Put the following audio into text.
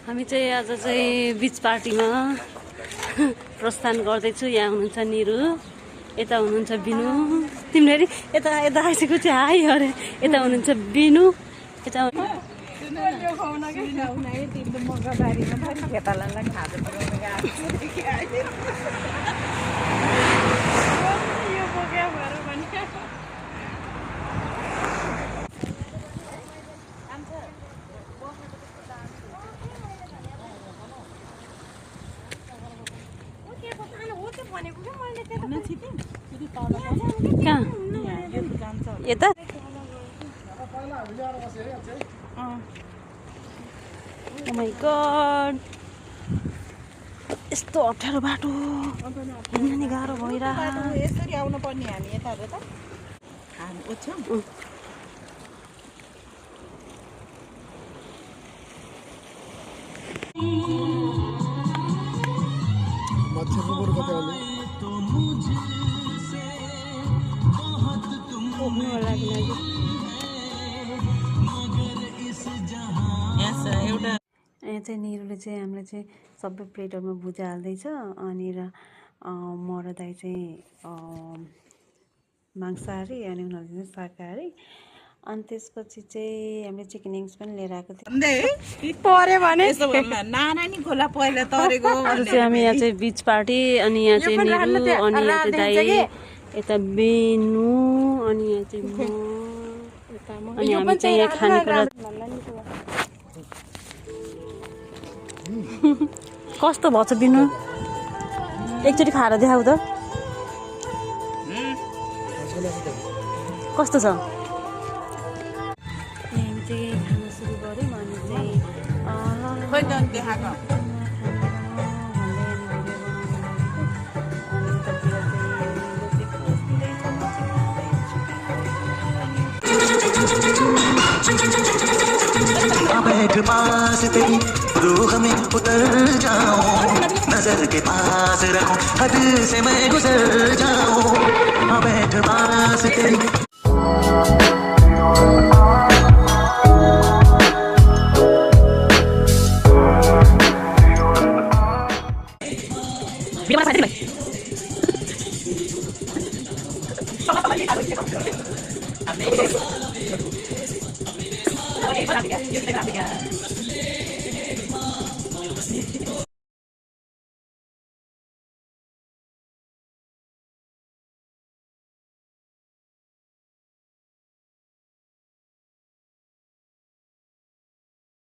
हामी चाहिँ आज चाहिँ बीच पार्टीमा प्रस्थान गर्दैछु। यहाँ हुनुहुन्छ निरु, यता हुनुहुन्छ बिनु। तिमीले यता यता आइसकेको चाहिँ हाई अरे। यता हुनुहुन्छ बिनु, यता यता ओ माय गॉड, यस्तो अप्ठ्यारो बाटो हिँड्न नि गाह्रो भइरहेको। यसरी आउनु पर्ने हामी यता त हामी ओछ्यौं। यहाँ चाहिँ निरुले चाहिँ हामीले चाहिँ सबै प्लेटहरूमा भुजा हाल्दैछ। अनि र म र दाइ चाहिँ मांसाहारी अनि उनीहरूले चाहिँ शाकाहारी। अनि त्यसपछि चाहिँ हामीले चिकन विङ्स पनि लिएर आएको थियौँ। परे भने नारायणी खोला पहिला तरेको। चाहिँ हामी यहाँ चाहिँ बीच पार्टी। अनि यहाँ चाहिँ निरु, अनि यहाँ चाहिँ दाइ, यता बेनु, अनि यहाँ चाहिँ म, अनि हामी चाहिँ यहाँ खानेकुरा। कस्तो भएछ बिनु? एकचोटि खाएर देखाऊ त कस्तो छ। हामी चाहिँ खाना सुरु गऱ्यौँ। अनि चाहिँ बैठ पास तेरी रूह में उतर जाऊं, नजर के पास रखूं, हद से मैं गुजर जाऊं। बैठ पास तेरी